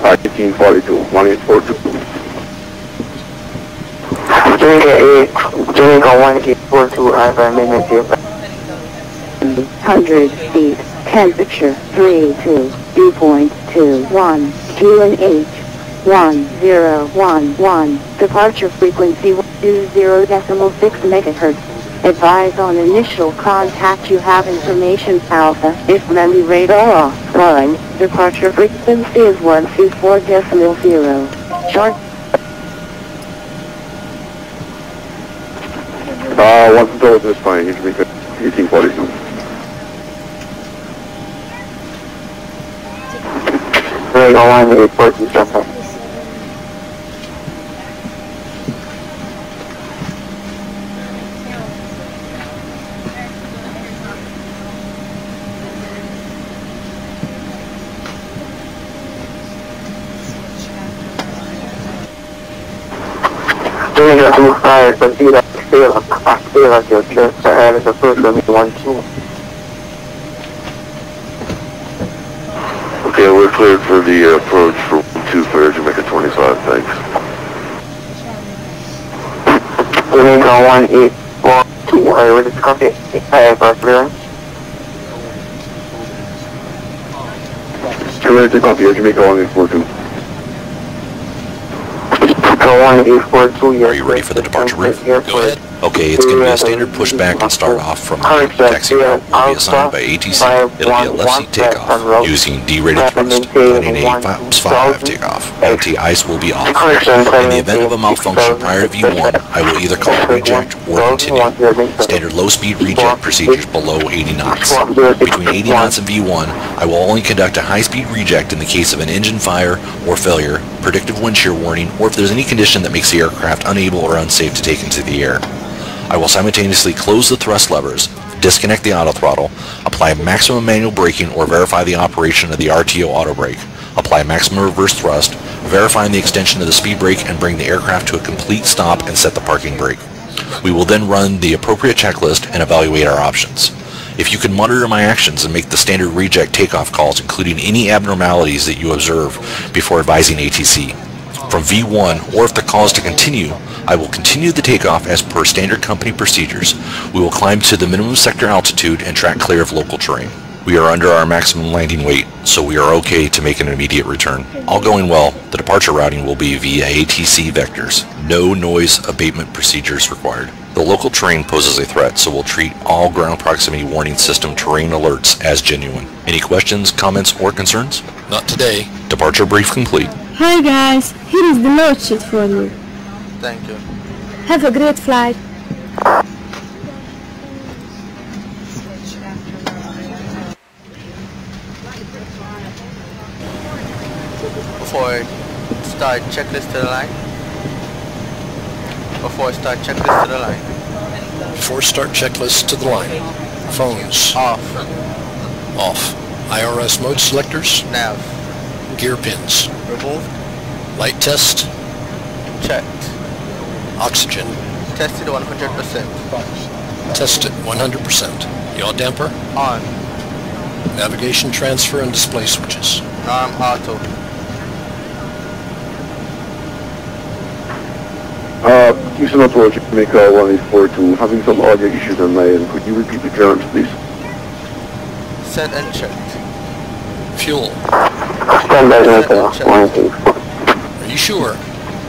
1842, 1842. Jamaica 1842, I have a minute here. 100 feet, temperature 32, dew point 21, QNH 1011, departure frequency 20.6 megahertz. Advise on initial contact you have information Alpha, if memory radar offline, departure frequency is 124.0. Short. 1 is fine, you can make it 1842. Right, on the report and stuff. Fire, but see that still at your chest, as a first one, 1-2. Okay, we're cleared for the approach for 2 for Jamaica 25, thanks. Jamaica 1842, I will copy. I have a clearance. Cleared to copy, Jamaica 1842. 1842, Are you ready for the departure brief? Go ahead. Okay, it's going to be a standard pushback and start off from the taxi route will be assigned by ATC. It'll be a left seat takeoff using D-rated thrust, planning a flaps 5 takeoff. AT ice will be off. In the event of a malfunction prior to V1, I will either call reject or continue. Standard low-speed reject procedures below 80 knots. Between 80 knots and V1, I will only conduct a high-speed reject in the case of an engine fire or failure, predictive wind shear warning, or if there's any condition that makes the aircraft unable or unsafe to take into the air. I will simultaneously close the thrust levers, disconnect the auto throttle, apply maximum manual braking or verify the operation of the RTO auto brake, apply maximum reverse thrust, verifying the extension of the speed brake and bring the aircraft to a complete stop and set the parking brake. We will then run the appropriate checklist and evaluate our options. If you can monitor my actions and make the standard reject takeoff calls including any abnormalities that you observe before advising ATC. From V1, or if the call is to continue, I will continue the takeoff as per standard company procedures. We will climb to the minimum sector altitude and track clear of local terrain. We are under our maximum landing weight, so we are okay to make an immediate return. All going well, the departure routing will be via ATC vectors. No noise abatement procedures required. The local terrain poses a threat, so we'll treat all ground proximity warning system terrain alerts as genuine. Any questions, comments, or concerns? Not today. Departure brief complete. Hi guys, here is the note sheet for you. Thank you. Have a great flight. Before I start checklist to the line. Before start checklist to the line. Phones. Off. IRS mode selectors. Nav. Gear pins. Removed. Light test. Checked. Oxygen. Tested 100%. Tested 100%. Yaw damper. On. Navigation transfer and display switches. Arm auto. Houston approach, Jamaica 1842, having some audio issues on my end. Could you repeat the clearance, please? Set and checked. Fuel. Standby Jamaica 1-2. Are you sure?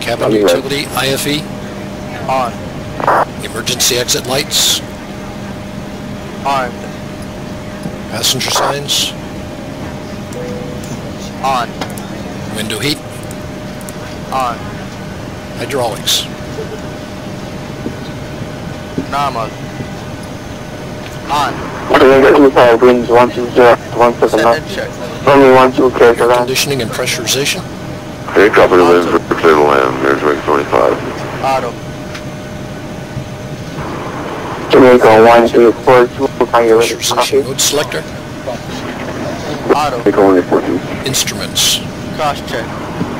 Cabin utility IFE. On. Emergency exit lights. Armed. Passenger signs. On. Window heat. On. Hydraulics. Normal. On. Jamaica 25, winds 120, 17 Set knots. and checked. Only 1-2 clear to land. Conditioning and pressurization. Okay, copy the lens for clear to land. Jamaica 1842, are you ready? Pressurization mode selector. Auto. Jamaica 1842. Instruments. Cross check.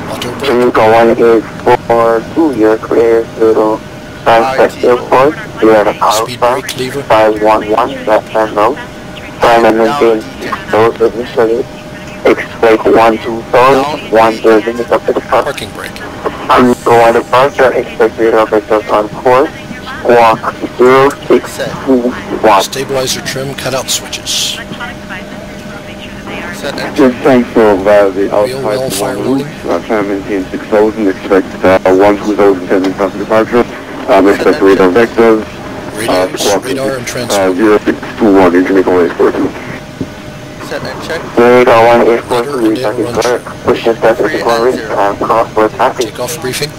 Auto brake. Jamaica 1842, you're clear to Sunset Airport. You have an Speed Alpha brake lever. 511, left hand road. Time and maintain those initially. Expect 12000, 130 minutes up to the park. Parking brake. Go on departure, expect rate of vectors on course. Walk 0621. Stabilizer trim cutout switches. Set and Just thanks for the Wheel well fire loading. time maintain 6000, expect 12010 minutes after departure. Expect rate of vectors. Radios, radar, and transmitter. 0621 in Jamaica 1842. set and check. Jamaica 1842, we can declare. Push and test is one risk and crossword traffic. Takeoff briefing.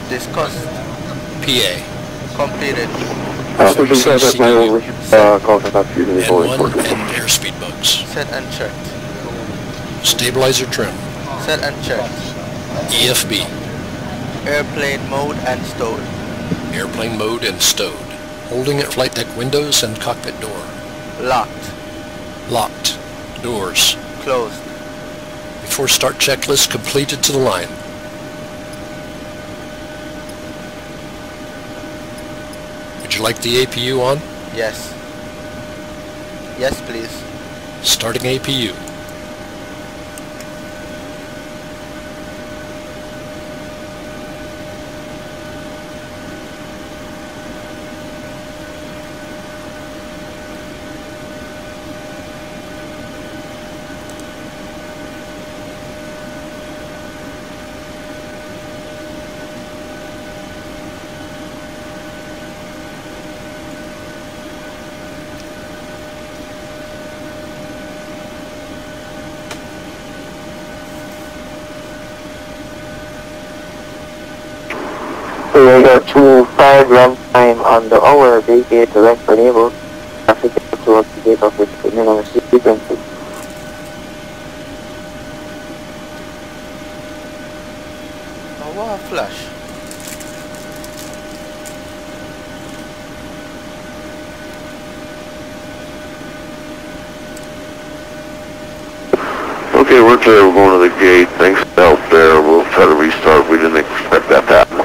Discuss. PA. Completed. Push and test is my over. Call for that to Jamaica N1 1842. and airspeed modes. Set and checked. Stabilizer trim. Set and checked. EFB. Airplane mode and stowed. Airplane mode and stowed. Holding at flight deck windows and cockpit door. Locked. Locked. Doors. Closed. Before start checklist completed to the line. Would you like the APU on? Yes. Yes, please. Starting APU. Jamaica 25 run time on the hour, vacate direct enable. Traffic to up to gate of equipment on the frequency. Oh, what a flash. Okay, we're clear. We're going to the gate. Thanks for the help there. We'll try to restart. We didn't expect that to happen.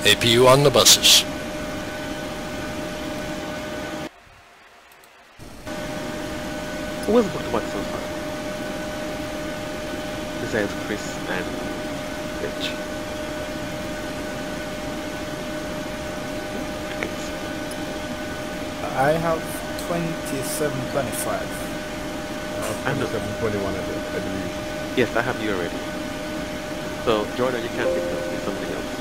APU on the buses. Who was booked what so far? Besides Chris and Rich. I have 2725. I'm 2721 I believe. Yes, I have you already. So Jordan, you can't pick up with something else.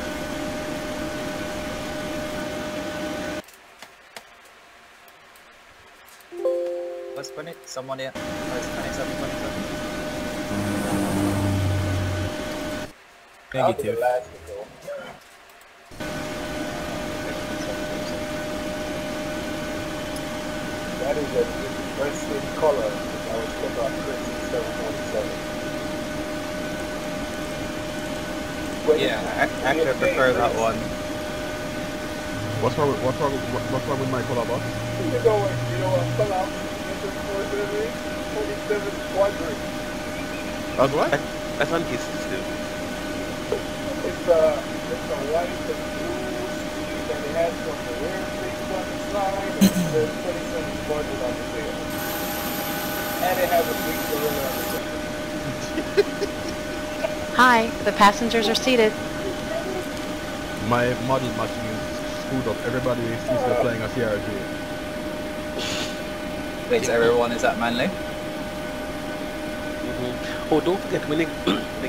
Let's put it. Someone in. Let's 2727. Negative. That is a interesting color. I was put on 2747. Yeah, actually I prefer that one. What's wrong with my color box? You know what color? 27 quadrant. That's what? That's on his too. It's a white and blue sleeve, and it has some weird things on the side, and it says 27 quadrant on the tail. And it has a big gorilla on the tail. Hi, the passengers are seated. My model matching is screwed up. Everybody seems they're playing a CRG. Wait, everyone is at Manly? Oh, don't forget, when they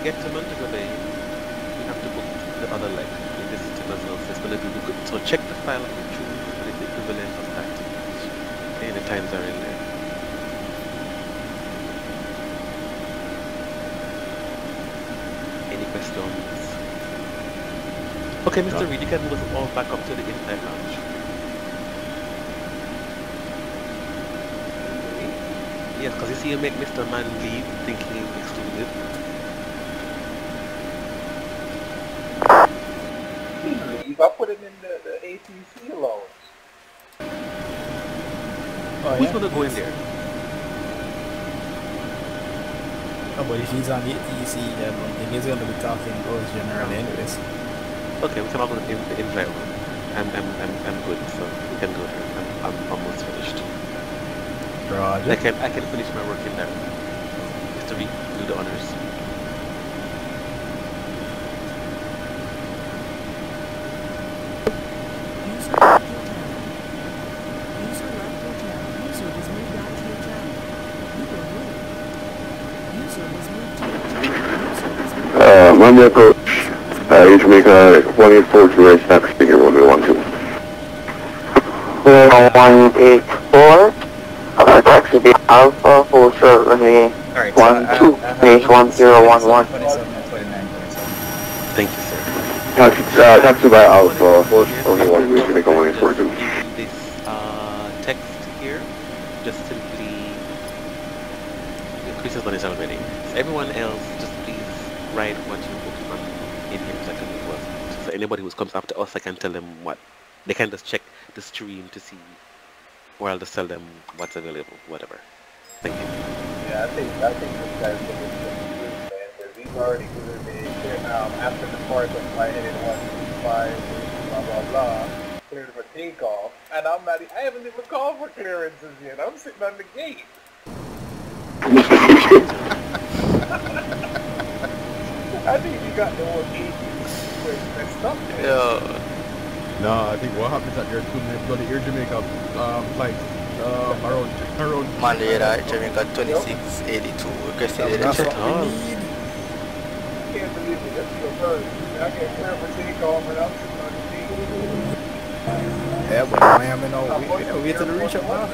get to Montego Bay, you have to book the other leg in the system as well. So it's going to be good. So check the file of the true and it's equivalent of that. Okay, the times are in there. Any questions? Okay, Mr. Reed, you can move us all back up to the inside lounge. Yes, because you see you make Mr. Man leave thinking he's excluded. Leave, I put him in the ATC lounge. Oh, Who's yeah? gonna go in there? Oh, but if he's on the ATC, I don't think he's gonna be talking goes generally anyways. Okay, we can all go in the invite room. I'm good, so we can go there. I'm almost finished. Roger. I can finish my work in there. Mr. Reed, do the honors. Monday approach. Jamaica 184 to race taxi figure 1112. 184. Taxi be Alpha, full short runway 12, base 1011. Thank you, sir. Taxi by Alpha, full short runway Jamaica 142. This text here, just simply Chris has done it already. So everyone else, just please write what you booked on in here so I can it was. So anybody who comes after us, I can tell them what. They can just check the stream to see, or I'll just tell them what's available, whatever. Thank you. Yeah, I think this guy's going to be good, man, because he's already given me after the part of flight headed 125, blah blah blah, cleared for takeoff, and I haven't even called for clearances yet. I'm sitting on the gate. I think you got the one 80 messed up there. Yeah. No, I think what happens at your 2 minutes on the Air Jamaica flight around Monday, Jamaica 2682. Requesting the check. I can't believe it. That's your first. I get clear for takeoff and I'm sitting on the gate. Yeah, but Miami now, we to the reach up now.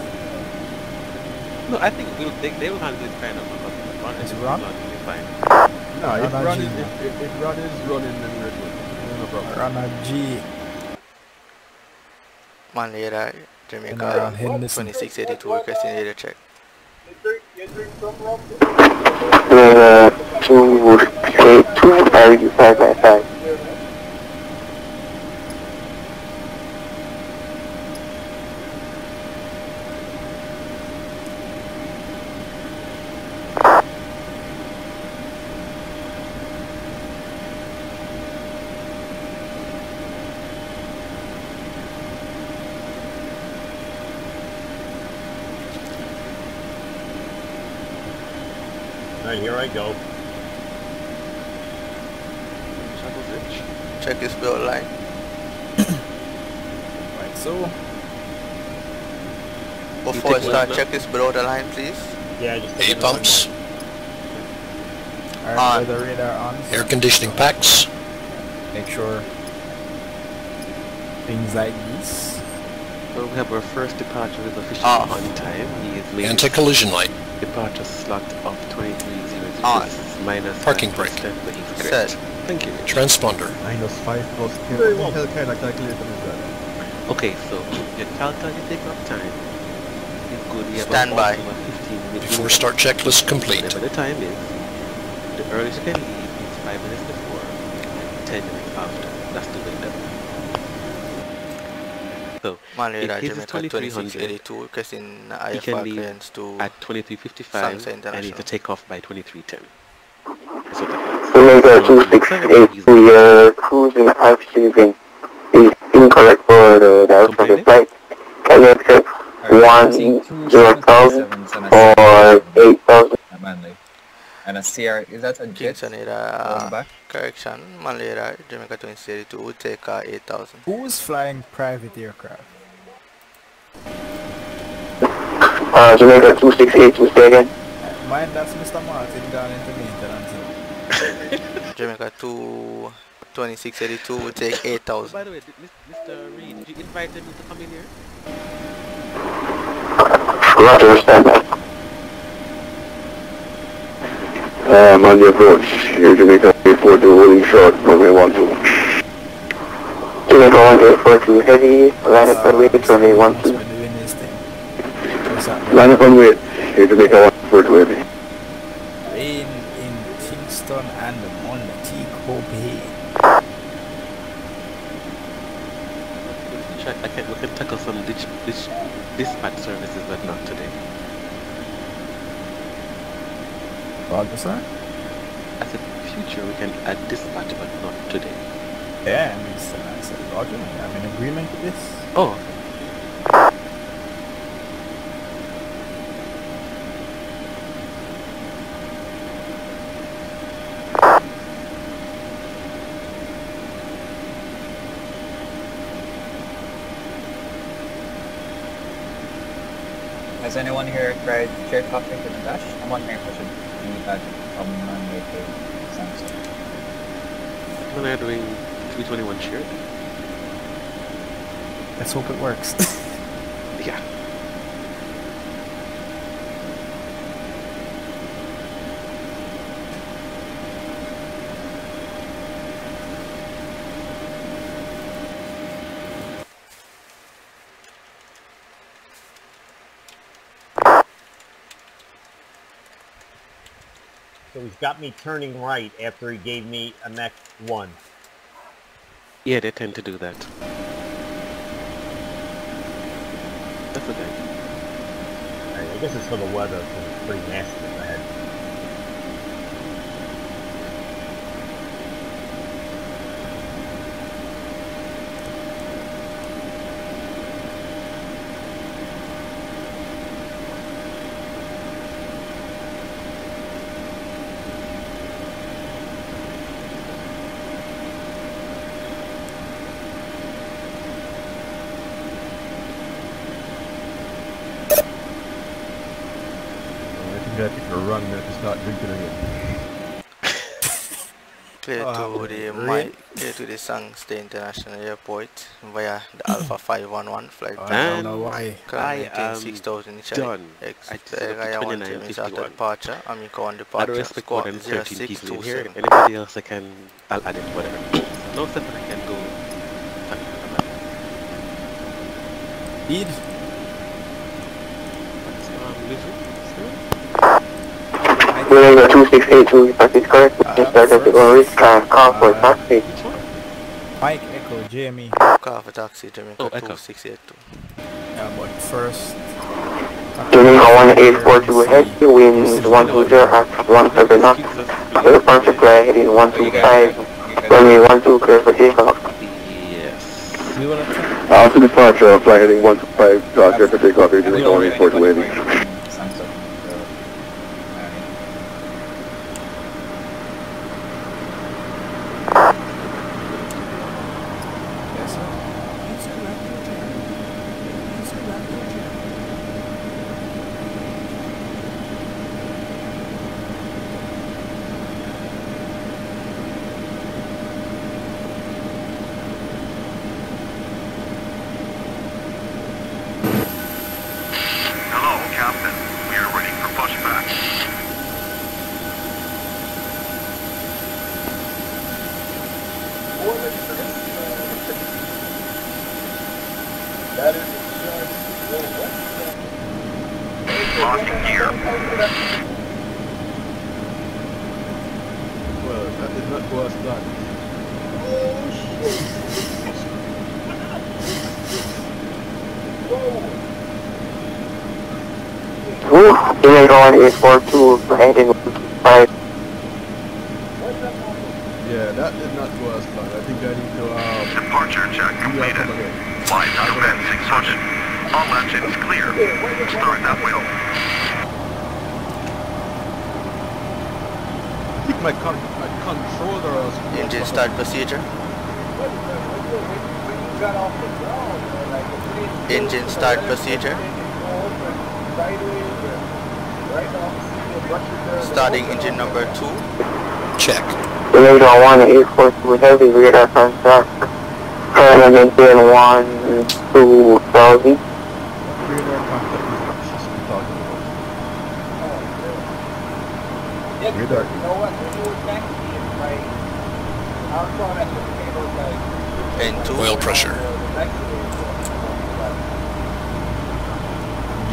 No, I think they will handle it kind of because Ron is fine. No, if Ron is running, then we're good. No problem. Ron G. Monday, Jamaica 2682. Requesting the check. You drink some rum? 2 5 by 5. Alright, here I go. Check his build line. Right, so. Before I start, check his below the line, please. Yeah, just A pumps, Alright, the radar on. air conditioning packs, Make sure things like this. So we have our first departure with official on time. He is late. anti-collision light, Departure slot of 2300. On. Minus Parking brake. Set. Thank you. transponder, -5 plus 10. What the hell kind of calculator is that? Okay, so your calculator takeoff time is good. You have Stand by. 15 minutes. before start checklist complete. Whatever the time is, the earliest you can leave is 5 minutes before, 10 minutes after. That's the window. So, Monday, if his is Jamaica 2300, 2682. Requesting he IFR can leave clearance to at 23:55 and need to take off by 23:10. So Jamaica 268, we are cruising at receiving is incorrect for the direction of the flight. Can you accept 10,000 or 8,000? And a CR, is that a jet? Back? Correction, Malera, Jamaica 2682 would take 8,000. Who's flying private aircraft? Jamaica 268, we say again. Mine, that's Mr. Martin gone into maintenance. Jamaica 2682 would take 8,000. By the way, Mr. Reed, did you invite him to come in here? Roger, stand by. On the approach, here Jamaica 842, holding short, runway 12. Jamaica 1842, heavy, line up runway, runway 12. Line up runway, here Jamaica 1. 420. Rain in Kingston and Montego Bay. We can tackle some dispatch services, but not today. What was that? I said future we can add dispatch, but not today. Yeah, I said Roger, I'm in agreement with this. Oh. Has anyone here tried shared cockpit with the dash? I'm wondering if I should do that from Monday to Samsung. When they're doing 321 shared? Let's hope it works. Yeah. So he's got me turning right after he gave me a Mach 1. Yeah, they tend to do that. That's okay. I guess it's for the weather, because it's pretty nasty up ahead. If you're running it, it's not drinking again. Clear to the Sangster International Airport via the Alpha 511 flight. I don't know why. I am 6000 done. I want to miss after departure. I'm on departure. Squad 0627. Anybody else I'll add it, whatever. No Stefan, I can go. Speed? We're 2682, that is correct. Call for taxi. Mike, Echo, Jamie. Call for taxi, Jamaica 2682. Yeah, but first... Jamaica 1842 head, wind is 120 at 17 knots. Departure clear heading 125, runway 12 clear for takeoff. Yes. After departure, fly heading 125, clear for takeoff, Jamaica 1842. Jamaica 1842 heading 125. Yeah, that did not go as planned. I think I need to, Departure check completed. Flight out of 600. All engines clear. Start that wheel. I think my controller was... Engine start procedure. Engine start procedure. Starting engine number 2. Check. Jamaica 1842 heavy radar contact. Current maintain 120,000. Radar contact is what she's been talking about. Radar. You know what? When you were back here, right? I saw that the cable like... N2. Oil pressure.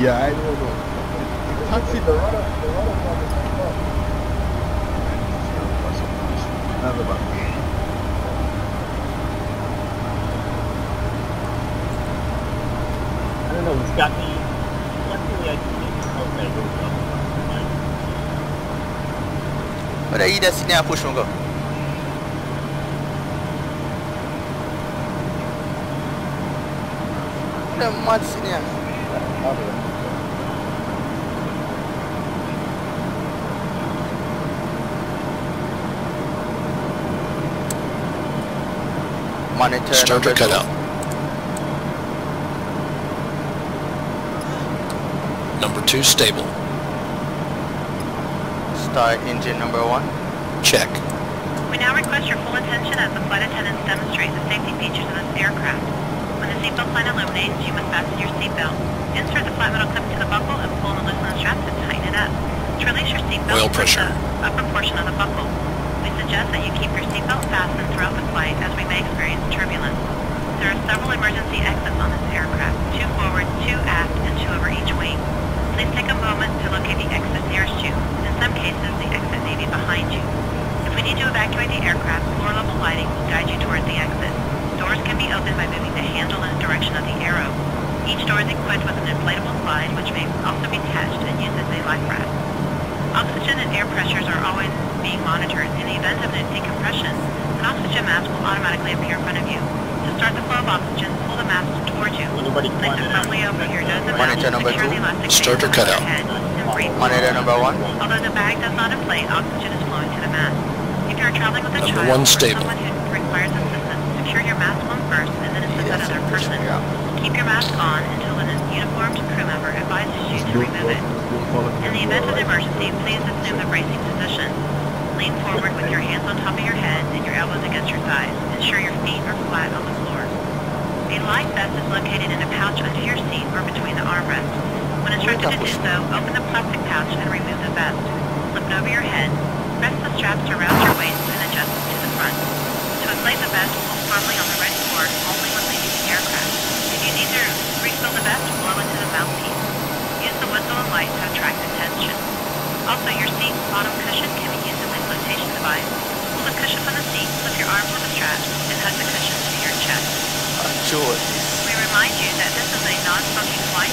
Yeah, I don't know. taxi. The rudder on the same bus. Another bus. I don't know, it's got me. Luckily, I think okay, here we go. But I that's now push go. The mud's in here. Monitor Starter cutout. Number 2 stable. Start engine number 1. Check. We now request your full attention as the flight attendants demonstrate the safety features of this aircraft. When the seatbelt sign illuminates, you must fasten your seatbelt. Insert the flat metal clip into the buckle and pull on the loosen straps to tighten it up. To release your seatbelt, Oil pressure. the upper portion of the buckle. We suggest that you keep your seatbelt fastened throughout the flight as we may experience turbulence. There are several emergency exits on this aircraft, 2 forward, 2 aft, and 2 over each wing. Please take a moment to locate the exit nearest you. In some cases, the exit may be behind you. If we need to evacuate the aircraft, floor level lighting will guide you toward the exit. Doors can be opened by moving the handle in the direction of the arrow. Each door is equipped with an inflatable slide, which may also be attached and used as a life raft. Oxygen and air pressures are always being monitored. In the event of a decompression, an oxygen mask will automatically appear in front of you. To start the flow of oxygen, pull the mask towards you. Place it firmly over your nose and mouth, secure the elastic Starter band cutout. over your head, and breathe. Monitor number 1. Although the bag does not inflate, oxygen is flowing to the mask. If you are traveling with a Number child 1 or stable. someone who requires assistance, secure your mask on first and then assist that other person. Keep your mask on until an uniformed crew member advises you to remove it. In the event of an emergency, please assume the bracing position. Lean forward with your hands on top of your head and your elbows against your thighs. Ensure your feet are flat on the floor. A life vest is located in a pouch under your seat or between the armrests. When instructed to do so, open the plastic pouch and remove the vest. Slip it over your head. Press the straps around your waist and adjust it to the front. To inflate the vest, pull firmly on the red cord only when leaving the aircraft. If you need to refill the vest, blow into the mouthpiece. Use the whistle and light to attract attention. Also, your seat bottom cushion can be used as a flotation device. Pull the cushion from the seat, slip your arms on the straps, and hug the cushion to your chest. We remind you that this is a non-smoking flight.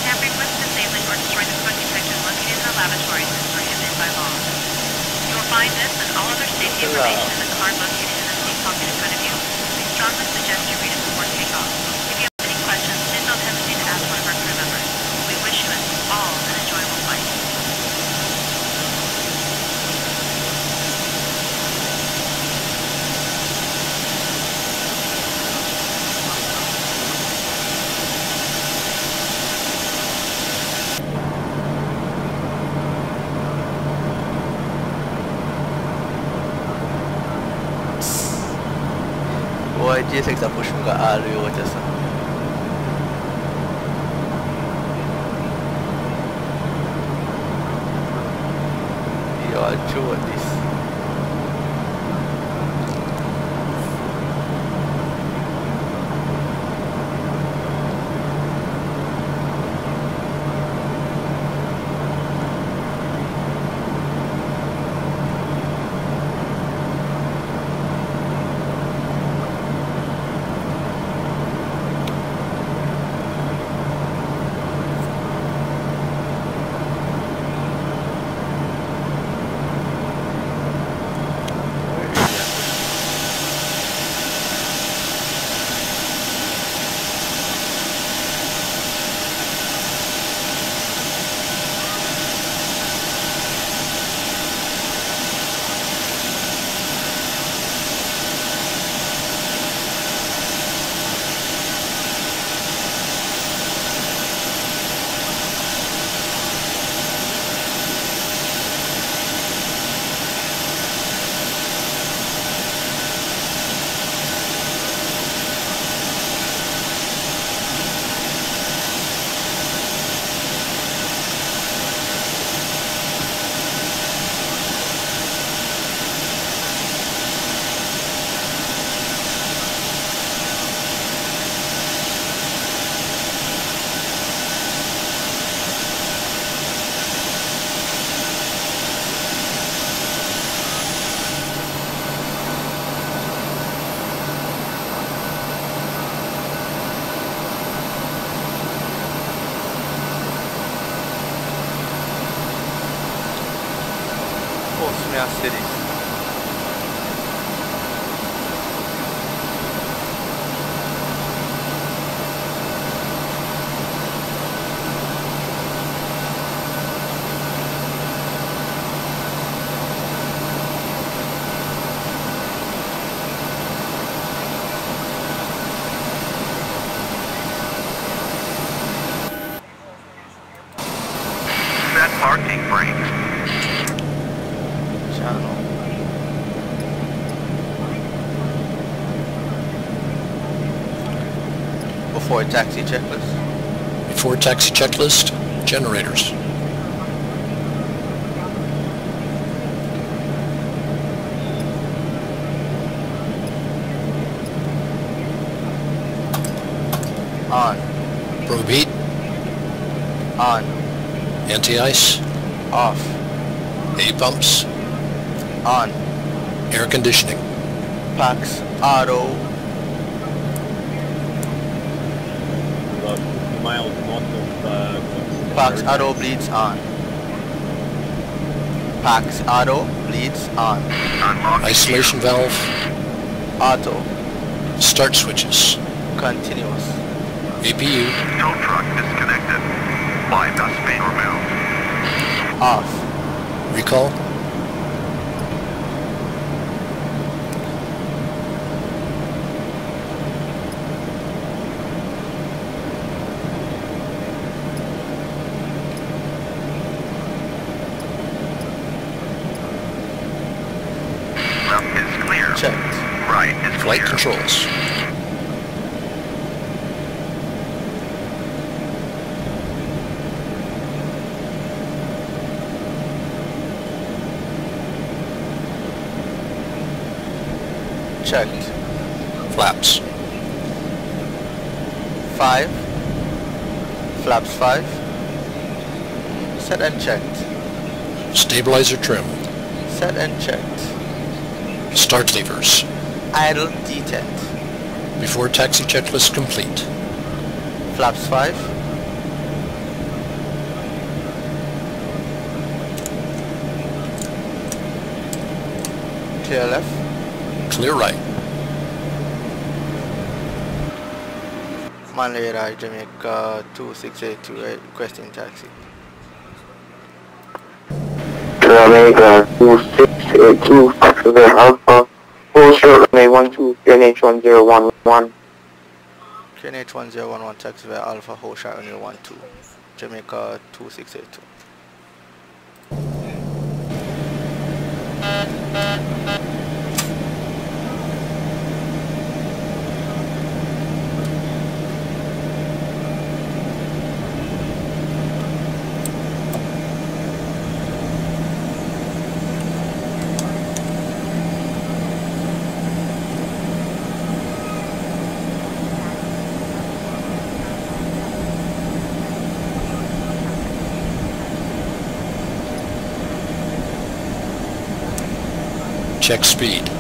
Tampering with, disabling, or destroying the smoking section located in the lavatories is prohibited by law. You will find this and all other safety information in the card located in the seat pocket in front of you. We strongly suggest you read it before takeoff. If you have any questions, please don't hesitate to ask one of our crew members. We wish you all an enjoyable flight. Boy, GTX a push mga alo yung just. You are true at this. me a city. Set parking brakes. Channel. Before taxi checklist. Before taxi checklist, generators. On. Probe heat. On. Anti-ice. Off. A pumps. On. Air conditioning. Packs. Auto. About 50 miles north of Packs. Auto bleeds on. Packs. Auto bleeds on. Isolation valve. Auto. Start switches. Continuous. APU. Tow truck disconnected. Bypass main removed. Off. Recall. Left is clear. Checked. Right is Flight clear. controls. Checked. Flaps. 5. Flaps 5. Set and checked. Stabilizer trim. Set and checked. Start levers. Idle detent. Before taxi checklist complete. Flaps 5. Clear left. Clear right. Manley Ride, Jamaica 2682, requesting taxi. Jamaica 2682, Taxiway Alpha, full short runway 12, QNH 1011. QNH 1011, taxiway Alpha, whole shot runway 12, Jamaica 2682. Check speed.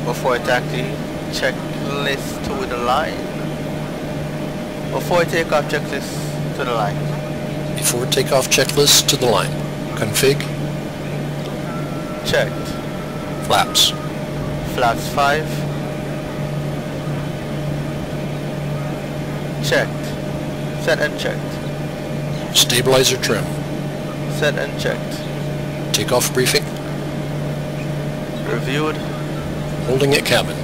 Before taxi, checklist to the line. Before takeoff, checklist to the line. Before takeoff checklist to the line. Config. Checked. Flaps. Flaps 5. Checked. Set and checked. Stabilizer trim. Set and checked. Takeoff briefing. Reviewed. Holding at cabin.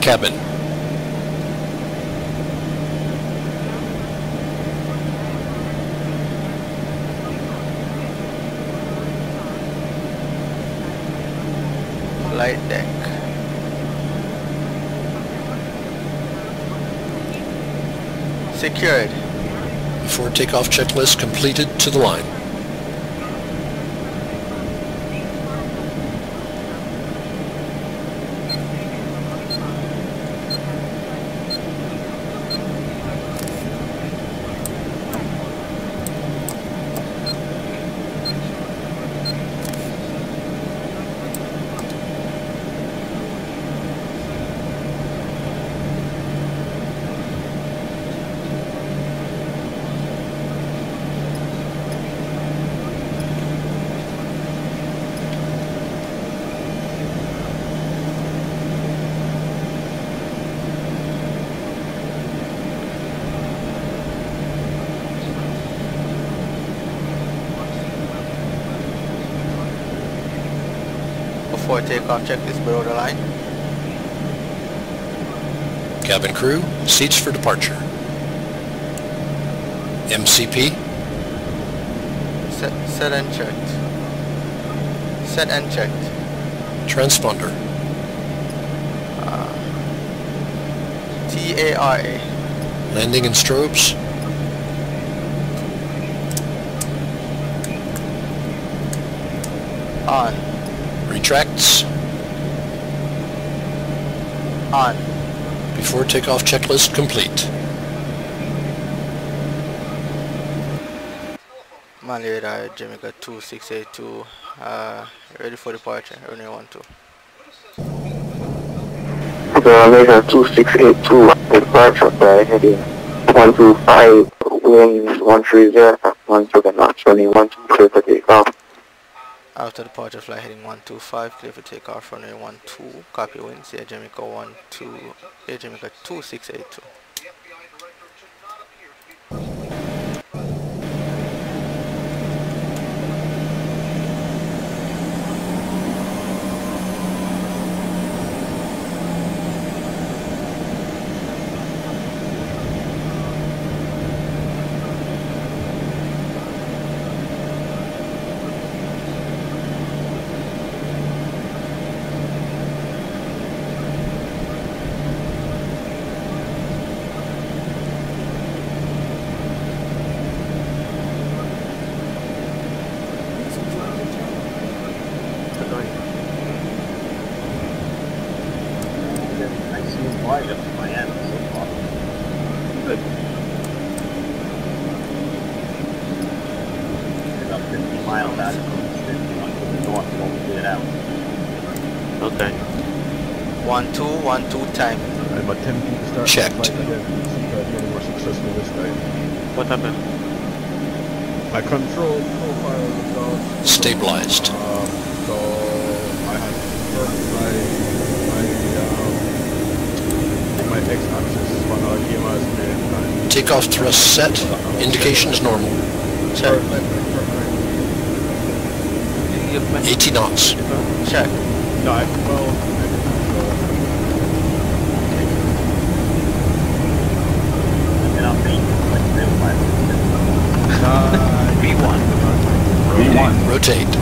Cabin. Flight deck. Secured. Before takeoff checklist completed to the line. Before takeoff checklist below the line. Cabin crew, seats for departure. MCP. Set and checked. Set and checked. Transponder. TARA. Landing and strobes. On. Retracts. On. Before takeoff checklist complete. Man radar Jamaica 2682. Ready for departure. Runway 12. Jamaica 2682. Departure by heading 125. Winds 130. 17 knots. Runway 12. Clear for takeoff. After departure, flight heading 125, clear for takeoff, runway 12, copy winds, Air Jamaica 2682. Okay. 1212 time. I'm attempting to start checked. the flight again. See if I'm getting more successful this time. What happened? My control profile results. Stabilized. So I had my x-axis on our EMI's time. Takeoff thrust set. Indications normal. Check. 80 knots. Check. No, V1. Rotate.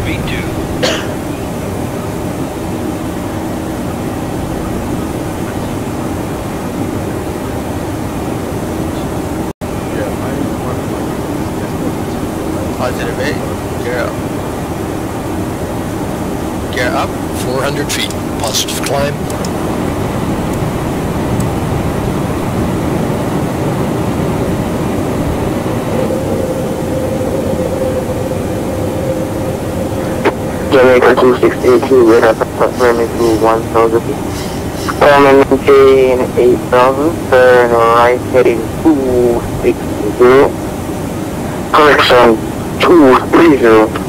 V2. Positive 8. Gear up. Gear up. 400 feet. Positive climb. Jamaica 2682, radar confirming to 1000 feet. Maintain 8000, turn right heading 260. Correction 230.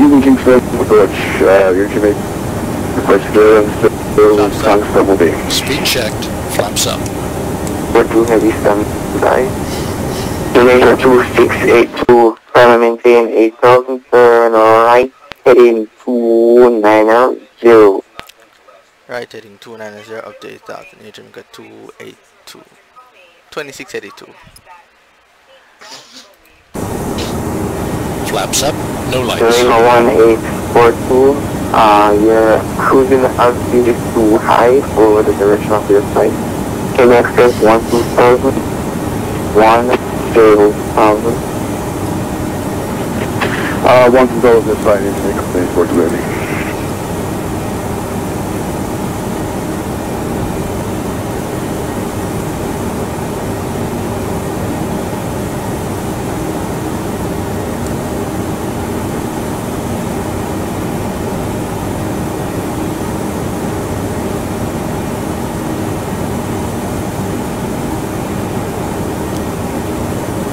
Evening Kingston, approach, your Jamaica, request clearance, constable B. Speed checked, flaps up. We're 2 heavy standby. Jamaica 2682, primary maintain 8000, turn right, heading 290. Right heading 290 up to 8000, Air Jamaica 282. 2682. Flaps up, no lights. Jamaica 1842, your cruising altitude is too high for the direction of your flight. Can you access 12000? 12000. 12000 is fine, Air Jamaica, please, for delivery.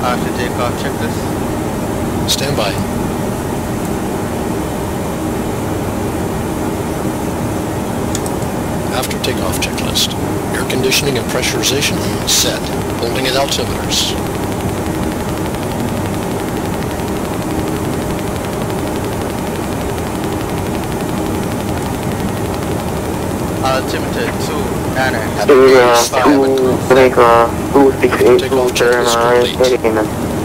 After takeoff checklist. Stand by. After takeoff checklist. Air conditioning and pressurization set. Holding at altimeters. Altimeter 290. Jamaica 2682, turn right, heading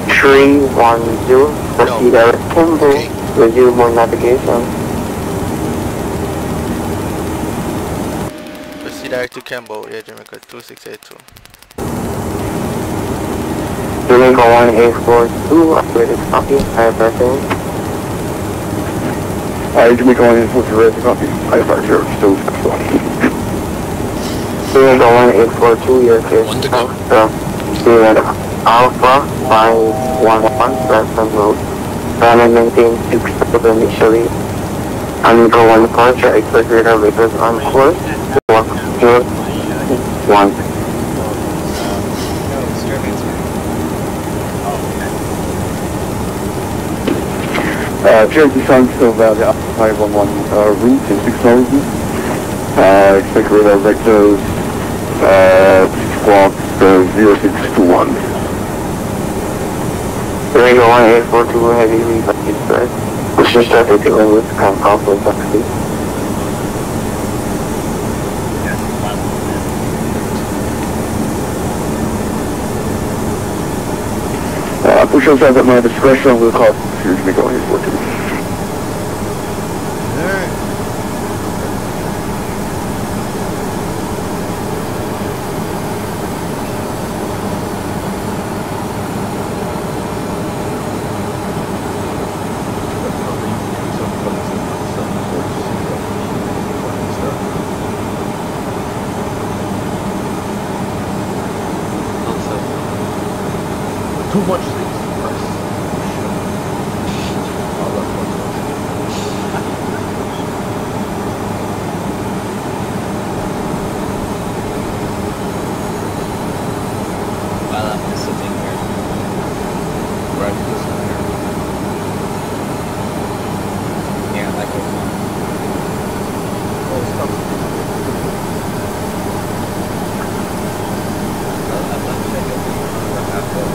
310, proceed direct Kimbo, resume on navigation. Proceed direct to Kembo, Air Jamaica 2682. Jamaica 1842, operated copy, high pressing. Jamaica 1842, ready to copy, high pressure, still 20. Jamaica 1842, you're clear to Sierra Alpha 511, Preston Road. Run and maintain 6000 initially. Amigo 1 departure, expect radar vehicles on course. 1. Cherokee Sunstone Valley 511 route in 6000. Expect radar vectors squawk 0621. Jamaica 1842, heavy rebuff express. Push traffic to with come off with taxi. Push outside at my discretion, we'll call Jamaica 1842. Too much things. While I'm just sitting here. Right, this one here. Yeah, like it. Oh, stop. I'm not sure if you'll be halfway.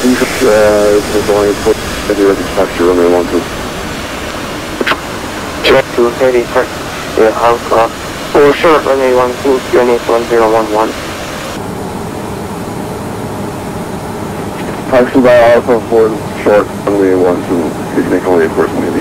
think it's going to put the structure runway 12. Check 230, sir. Yeah, Alpha. For short runway 12, unit 1011. Taxi by Alpha for short runway 12. You can make only a course maybe.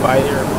Fire